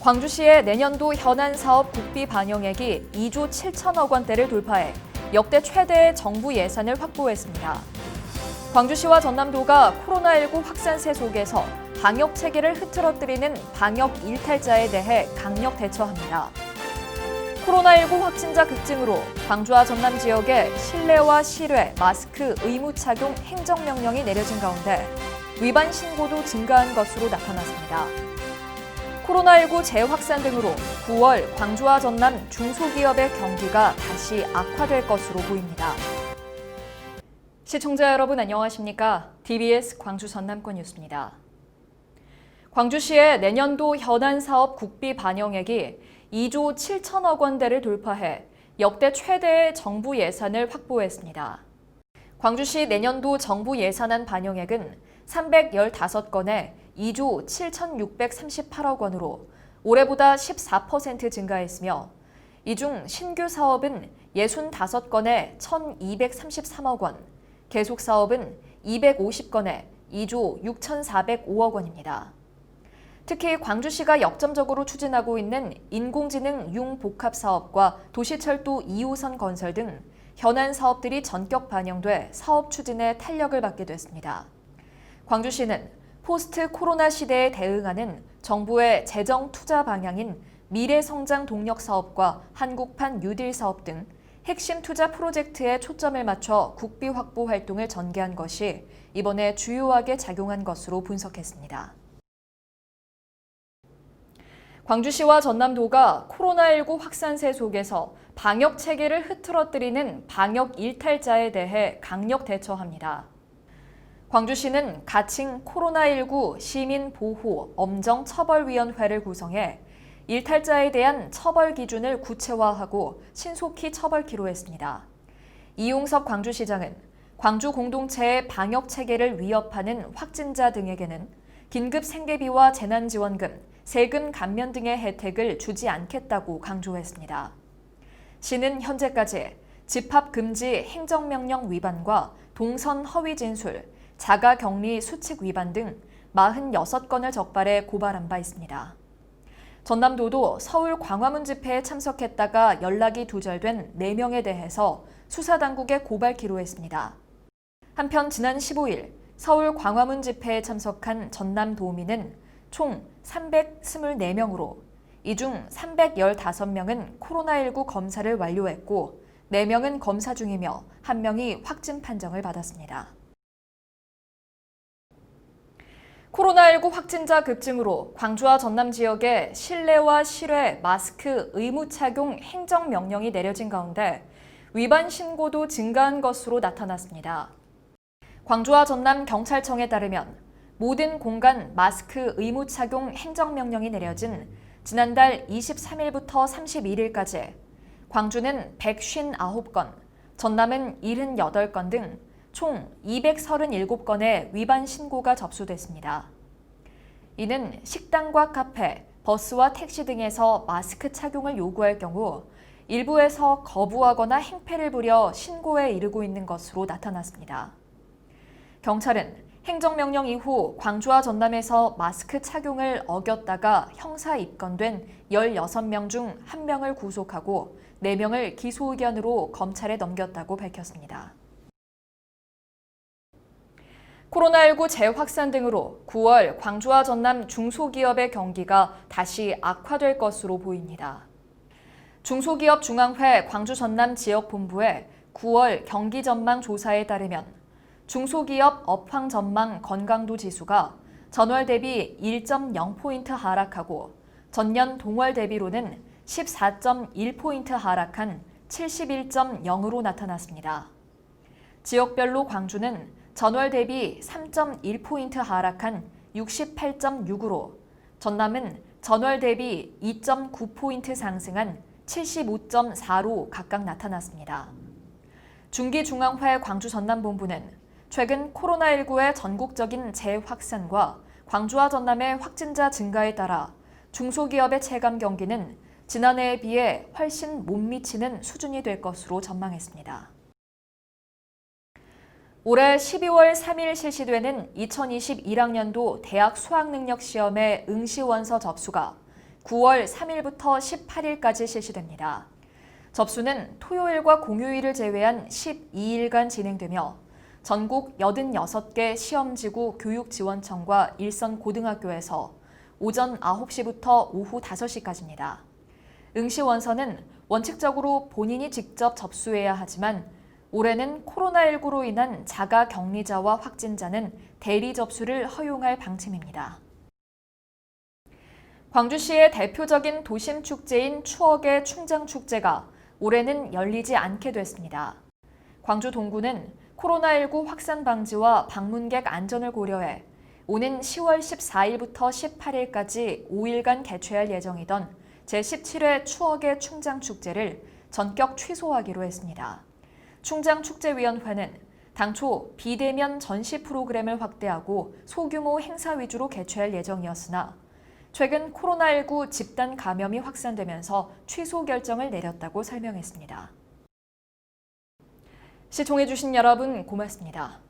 광주시의 내년도 현안 사업 국비 반영액이 2조 7천억 원대를 돌파해 역대 최대의 정부 예산을 확보했습니다. 광주시와 전남도가 코로나19 확산세 속에서 방역 체계를 흐트러뜨리는 방역 일탈자에 대해 강력 대처합니다. 코로나19 확진자 급증으로 광주와 전남 지역에 실내와 실외, 마스크 의무 착용 행정명령이 내려진 가운데 위반 신고도 증가한 것으로 나타났습니다. 코로나19 재확산 등으로 9월 광주와 전남 중소기업의 경기가 다시 악화될 것으로 보입니다. 시청자 여러분 안녕하십니까? TBS 광주 전남권 뉴스입니다. 광주시의 내년도 현안 사업 국비 반영액이 2조 7천억 원대를 돌파해 역대 최대의 정부 예산을 확보했습니다. 광주시 내년도 정부 예산안 반영액은 315건에 2조 7,638억 원으로 올해보다 14% 증가했으며 이 중 신규 사업은 65건에 1,233억 원, 계속 사업은 250건에 2조 6,405억 원입니다. 특히 광주시가 역점적으로 추진하고 있는 인공지능 융복합 사업과 도시철도 2호선 건설 등 현안 사업들이 전격 반영돼 사업 추진에 탄력을 받게 됐습니다. 광주시는 포스트 코로나 시대에 대응하는 정부의 재정 투자 방향인 미래성장 동력 사업과 한국판 뉴딜 사업 등 핵심 투자 프로젝트에 초점을 맞춰 국비 확보 활동을 전개한 것이 이번에 주요하게 작용한 것으로 분석했습니다. 광주시와 전남도가 코로나19 확산세 속에서 방역 체계를 흐트러뜨리는 방역 일탈자에 대해 강력 대처합니다. 광주시는 가칭 코로나19 시민보호 엄정처벌위원회를 구성해 일탈자에 대한 처벌 기준을 구체화하고 신속히 처벌키로 했습니다. 이용섭 광주시장은 광주 공동체의 방역 체계를 위협하는 확진자 등에게는 긴급 생계비와 재난지원금, 세금 감면 등의 혜택을 주지 않겠다고 강조했습니다. 시는 현재까지 집합금지 행정명령 위반과 동선 허위 진술, 자가격리 수칙 위반 등 46건을 적발해 고발한 바 있습니다. 전남도도 서울 광화문 집회에 참석했다가 연락이 두절된 4명에 대해서 수사당국에 고발키로 했습니다. 한편 지난 15일 서울 광화문 집회에 참석한 전남도민은 총 324명으로 이 중 315명은 코로나19 검사를 완료했고 4명은 검사 중이며 1명이 확진 판정을 받았습니다. 코로나19 확진자 급증으로 광주와 전남 지역에 실내와 실외 마스크 의무 착용 행정명령이 내려진 가운데 위반 신고도 증가한 것으로 나타났습니다. 광주와 전남 경찰청에 따르면 모든 공간 마스크 의무 착용 행정명령이 내려진 지난달 23일부터 31일까지 광주는 159건, 전남은 78건 등 총 237건의 위반 신고가 접수됐습니다. 이는 식당과 카페, 버스와 택시 등에서 마스크 착용을 요구할 경우 일부에서 거부하거나 행패를 부려 신고에 이르고 있는 것으로 나타났습니다. 경찰은 행정명령 이후 광주와 전남에서 마스크 착용을 어겼다가 형사 입건된 16명 중 1명을 구속하고 4명을 기소 의견으로 검찰에 넘겼다고 밝혔습니다. 코로나19 재확산 등으로 9월 광주와 전남 중소기업의 경기가 다시 악화될 것으로 보입니다. 중소기업중앙회 광주 전남 지역본부의 9월 경기 전망 조사에 따르면 중소기업 업황 전망 건강도 지수가 전월 대비 1.0포인트 하락하고 전년 동월 대비로는 14.1포인트 하락한 71.0으로 나타났습니다. 지역별로 광주는 전월 대비 3.1포인트 하락한 68.6으로 전남은 전월 대비 2.9포인트 상승한 75.4로 각각 나타났습니다. 중기중앙회 광주 전남본부는 최근 코로나19의 전국적인 재확산과 광주와 전남의 확진자 증가에 따라 중소기업의 체감 경기는 지난해에 비해 훨씬 못 미치는 수준이 될 것으로 전망했습니다. 올해 12월 3일 실시되는 2021학년도 대학 수학능력시험의 응시원서 접수가 9월 3일부터 18일까지 실시됩니다. 접수는 토요일과 공휴일을 제외한 12일간 진행되며 전국 86개 시험지구 교육지원청과 일선 고등학교에서 오전 9시부터 오후 5시까지입니다. 응시 원서는 원칙적으로 본인이 직접 접수해야 하지만 올해는 코로나19로 인한 자가 격리자와 확진자는 대리 접수를 허용할 방침입니다. 광주시의 대표적인 도심 축제인 추억의 충장축제가 올해는 열리지 않게 됐습니다. 광주 동구는 코로나19 확산 방지와 방문객 안전을 고려해 오는 10월 14일부터 18일까지 5일간 개최할 예정이던 제17회 추억의 충장축제를 전격 취소하기로 했습니다. 충장축제위원회는 당초 비대면 전시 프로그램을 확대하고 소규모 행사 위주로 개최할 예정이었으나 최근 코로나19 집단 감염이 확산되면서 취소 결정을 내렸다고 설명했습니다. 시청해주신 여러분 고맙습니다.